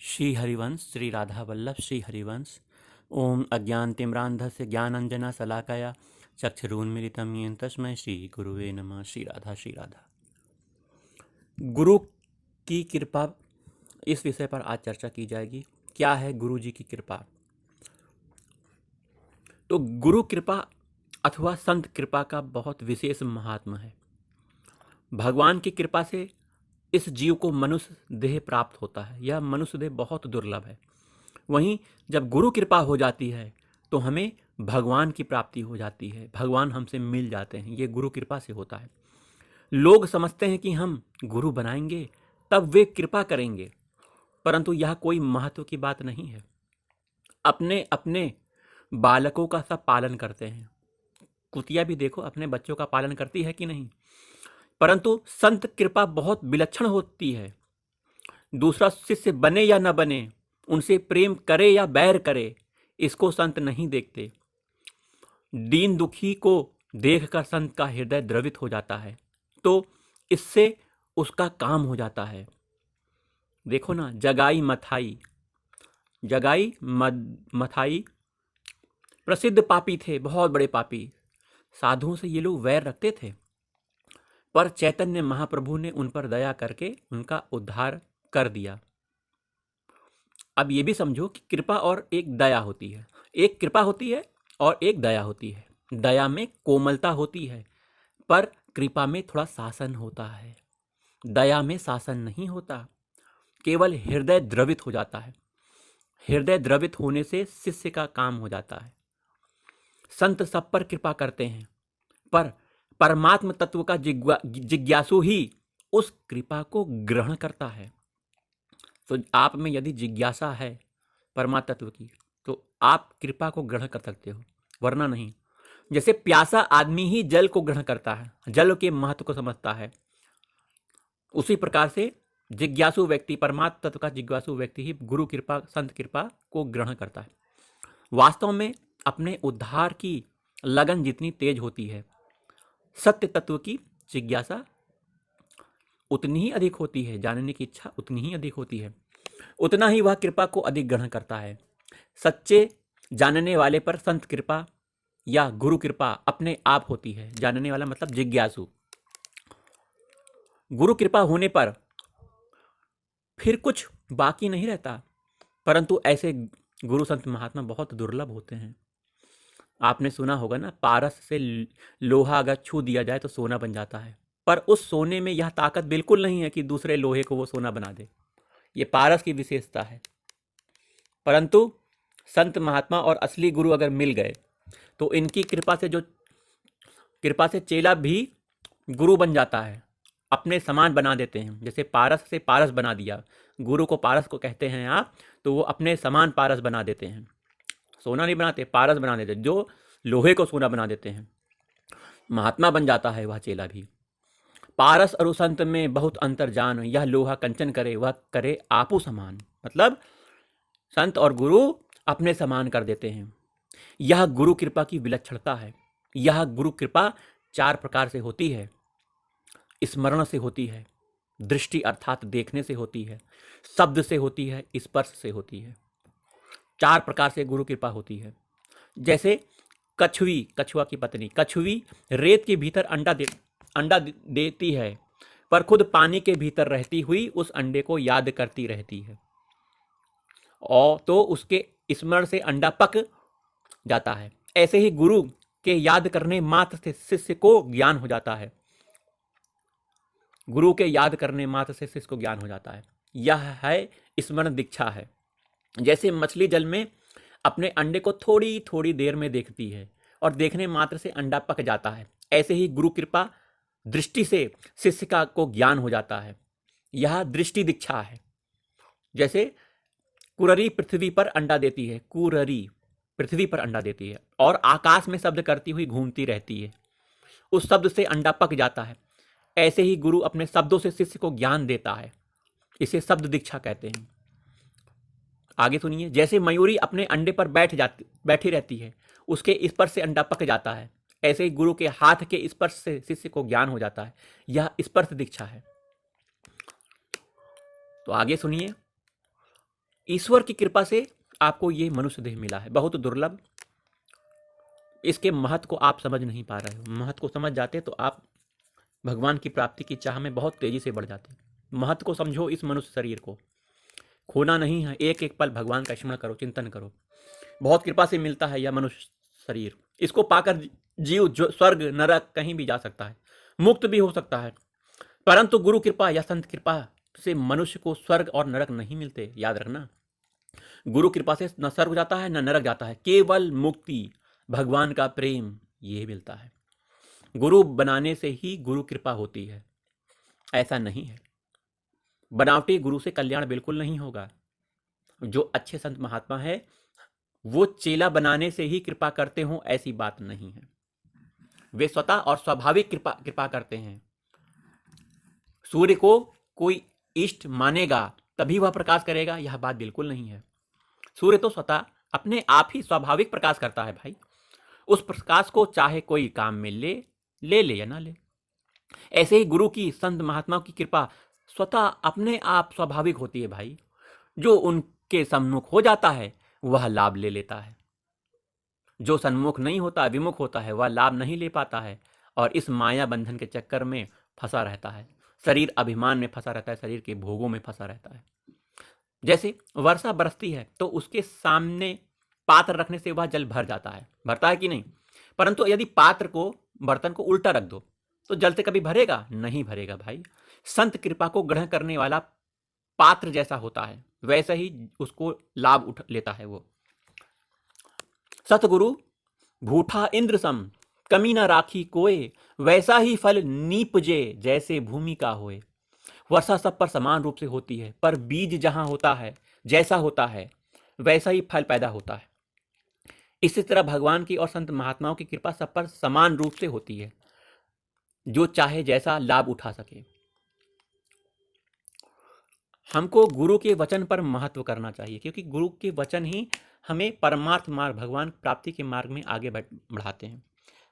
श्री हरिवंश श्री राधा वल्लभ श्री हरिवंश। ओम अज्ञानतिम्रान्धस्य ज्ञानाञ्जना शलाकया चक्षुरुन्मीलितं येन तस्मै श्री गुरुवे नमः। श्री राधा। गुरु की कृपा, इस विषय पर आज चर्चा की जाएगी। क्या है गुरु जी की कृपा? तो गुरु कृपा अथवा संत कृपा का बहुत विशेष महात्मा है। भगवान की कृपा से इस जीव को मनुष्य देह प्राप्त होता है। यह मनुष्य देह बहुत दुर्लभ है। वहीं जब गुरु कृपा हो जाती है तो हमें भगवान की प्राप्ति हो जाती है, भगवान हमसे मिल जाते हैं। ये गुरु कृपा से होता है। लोग समझते हैं कि हम गुरु बनाएंगे तब वे कृपा करेंगे, परंतु यह कोई महत्व की बात नहीं है। अपने अपने बालकों का सब पालन करते हैं। कुतिया भी देखो अपने बच्चों का पालन करती है कि नहीं। परंतु संत कृपा बहुत विलक्षण होती है। दूसरा शिष्य बने या न बने, उनसे प्रेम करे या बैर करे, इसको संत नहीं देखते। दीन दुखी को देखकर संत का हृदय द्रवित हो जाता है, तो इससे उसका काम हो जाता है। देखो ना, जगाई मथाई प्रसिद्ध पापी थे, बहुत बड़े पापी। साधुओं से ये लोग वैर रखते थे, पर चैतन्य महाप्रभु ने उन पर दया करके उनका उद्धार कर दिया। अब ये भी समझो कि कृपा और एक दया होती है। एक कृपा होती है और एक दया होती है। दया में कोमलता होती है, पर कृपा में थोड़ा शासन होता है। दया में शासन नहीं होता, केवल हृदय द्रवित हो जाता है। हृदय द्रवित होने से शिष्य का काम हो जाता है। संत सब पर कृपा करते हैं, पर परमात्म तत्व का जिज्ञासु ही उस कृपा को ग्रहण करता है। तो आप में यदि जिज्ञासा है परमात्म तत्व की, तो आप कृपा को ग्रहण कर सकते हो, वरना नहीं। जैसे प्यासा आदमी ही जल को ग्रहण करता है, जल के महत्व को समझता है, उसी प्रकार से जिज्ञासु व्यक्ति, परमात्म तत्व का जिज्ञासु व्यक्ति ही गुरु कृपा, संत कृपा को ग्रहण करता है। वास्तव में अपने उद्धार की लगन जितनी तेज होती है, सत्य तत्व की जिज्ञासा उतनी ही अधिक होती है, जानने की इच्छा उतनी ही अधिक होती है, उतना ही वह कृपा को अधिक ग्रहण करता है। सच्चे जानने वाले पर संत कृपा या गुरु कृपा अपने आप होती है। जानने वाला मतलब जिज्ञासु। गुरु कृपा होने पर फिर कुछ बाकी नहीं रहता, परंतु ऐसे गुरु संत महात्मा बहुत दुर्लभ होते हैं। आपने सुना होगा ना, पारस से लोहा अगर छू दिया जाए तो सोना बन जाता है, पर उस सोने में यह ताकत बिल्कुल नहीं है कि दूसरे लोहे को वो सोना बना दे। ये पारस की विशेषता है। परंतु संत महात्मा और असली गुरु अगर मिल गए तो इनकी कृपा से चेला भी गुरु बन जाता है, अपने समान बना देते हैं। जैसे पारस से पारस बना दिया, गुरु को पारस को कहते हैं आप, तो वो अपने समान पारस बना देते हैं। सोना नहीं बनाते, पारस बना देते, जो लोहे को सोना बना देते हैं। महात्मा बन जाता है वह चेला भी। पारस और संत में बहुत अंतर जान, यह लोहा कंचन करे वह करे आपू समान। मतलब संत और गुरु अपने समान कर देते हैं। यह गुरु कृपा की विलक्षणता है। यह गुरु कृपा 4 प्रकार से होती है। स्मरण से होती है, दृष्टि अर्थात देखने से होती है, शब्द से होती है, स्पर्श से होती है। 4 प्रकार से गुरु कृपा होती है। जैसे कछुआ की पत्नी कछुई रेत के भीतर अंडा देती है, पर खुद पानी के भीतर रहती हुई उस अंडे को याद करती रहती है, और तो उसके स्मरण से अंडा पक जाता है। ऐसे ही गुरु के याद करने मात्र से शिष्य को ज्ञान हो जाता है। गुरु के याद करने मात्र से शिष्य को ज्ञान हो जाता है। यह है स्मरण दीक्षा है। जैसे मछली जल में अपने अंडे को थोड़ी थोड़ी देर में देखती है और देखने मात्र से अंडा पक जाता है, ऐसे ही गुरु कृपा दृष्टि से शिष्य का को ज्ञान हो जाता है। यह दृष्टि दीक्षा है। जैसे कुररी पृथ्वी पर अंडा देती है, कुररी पृथ्वी पर अंडा देती है और आकाश में शब्द करती हुई घूमती रहती है, उस शब्द से अंडा पक जाता है। ऐसे ही गुरु अपने शब्दों से शिष्य को ज्ञान देता है। इसे शब्द दीक्षा कहते हैं। आगे सुनिए, जैसे मयूरी अपने अंडे पर बैठी रहती है, उसके स्पर्श से अंडा पक जाता है, ऐसे ही गुरु के हाथ के स्पर्श से शिष्य को ज्ञान हो जाता है। यह स्पर्श दीक्षा है। तो आगे सुनिए, ईश्वर की कृपा से आपको ये मनुष्य देह मिला है, बहुत दुर्लभ। इसके महत्व को आप समझ नहीं पा रहे हो। महत्व को समझ जाते तो आप भगवान की प्राप्ति की चाह में बहुत तेजी से बढ़ जाते। महत्व को समझो, इस मनुष्य शरीर को खोना नहीं है। एक एक पल भगवान का स्मरण करो, चिंतन करो। बहुत कृपा से मिलता है यह मनुष्य शरीर। इसको पाकर जीव जो स्वर्ग नरक कहीं भी जा सकता है, मुक्त भी हो सकता है। परंतु गुरु कृपा या संत कृपा से मनुष्य को स्वर्ग और नरक नहीं मिलते, याद रखना। गुरु कृपा से न स्वर्ग जाता है न नरक जाता है, केवल मुक्ति, भगवान का प्रेम ये मिलता है। गुरु बनाने से ही गुरु कृपा होती है, ऐसा नहीं है। बनावटी गुरु से कल्याण बिल्कुल नहीं होगा। जो अच्छे संत महात्मा है वो चेला बनाने से ही कृपा करते हो, ऐसी बात नहीं है। वे स्वतः और स्वाभाविक कृपा करते हैं। सूर्य को कोई इष्ट मानेगा तभी वह प्रकाश करेगा, यह बात बिल्कुल नहीं है। सूर्य तो स्वतः अपने आप ही स्वाभाविक प्रकाश करता है भाई। उस प्रकाश को चाहे कोई काम में ले या ना ले। ऐसे ही गुरु की, संत महात्माओं की कृपा स्वतः अपने आप स्वाभाविक होती है भाई। जो उनके सम्मुख हो जाता है वह लाभ ले लेता है, जो सन्मुख नहीं होता, विमुख होता है, वह लाभ नहीं ले पाता है और इस माया बंधन के चक्कर में फंसा रहता है। शरीर अभिमान में फंसा रहता है, शरीर के भोगों में फंसा रहता है। जैसे वर्षा बरसती है तो उसके सामने पात्र रखने से वह जल भर जाता है, भरता है कि नहीं। परंतु यदि पात्र को, बर्तन को उल्टा रख दो तो जल से कभी भरेगा? नहीं भरेगा भाई। संत कृपा को ग्रहण करने वाला पात्र जैसा होता है, वैसा ही उसको लाभ उठ लेता है वो। सतगुरु भूठा इंद्र सम, कमी न राखी कोय, वैसा ही फल नीपजे जैसे भूमि का होए। वर्षा सब पर समान रूप से होती है, पर बीज जहां होता है, जैसा होता है, वैसा ही फल पैदा होता है। इसी तरह भगवान की और संत महात्माओं की कृपा सब पर समान रूप से होती है, जो चाहे जैसा लाभ उठा सके। हमको गुरु के वचन पर महत्व करना चाहिए, क्योंकि गुरु के वचन ही हमें परमार्थ मार्ग, भगवान प्राप्ति के मार्ग में आगे बढ़ाते हैं।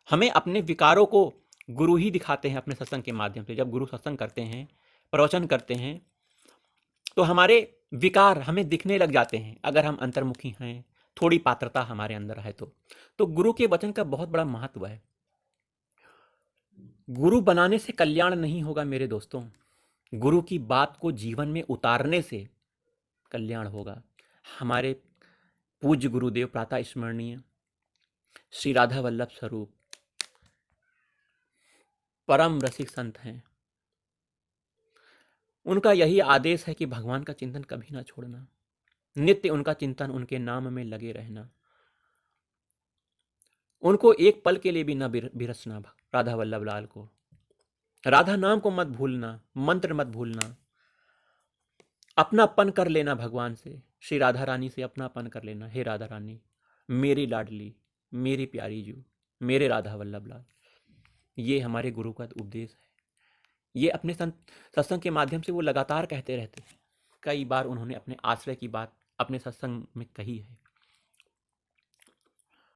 हमें अपने विकारों को गुरु ही दिखाते हैं अपने सत्संग के माध्यम से। जब गुरु सत्संग करते हैं, प्रवचन करते हैं, तो हमारे विकार हमें दिखने लग जाते हैं। अगर हम अंतर्मुखी हैं, थोड़ी पात्रता हमारे अंदर है तो गुरु के वचन का बहुत बड़ा महत्व है। गुरु बनाने से कल्याण नहीं होगा मेरे दोस्तों, गुरु की बात को जीवन में उतारने से कल्याण होगा। हमारे पूज्य गुरुदेव प्रातः स्मरणीय श्री राधा वल्लभ स्वरूप परम रसिक संत हैं। उनका यही आदेश है कि भगवान का चिंतन कभी ना छोड़ना, नित्य उनका चिंतन, उनके नाम में लगे रहना, उनको एक पल के लिए भी न बिरसना। राधा वल्लभ लाल को, राधा नाम को मत भूलना, मंत्र मत भूलना, अपनापन कर लेना भगवान से, श्री राधा रानी से अपनापन कर लेना। हे राधा रानी, मेरी लाडली, मेरी प्यारी जू, मेरे राधा वल्लभ लाल। ये हमारे गुरु का उपदेश है। ये अपने सत्संग के माध्यम से वो लगातार कहते रहते हैं। कई बार उन्होंने अपने आश्रय की बात अपने सत्संग में कही है।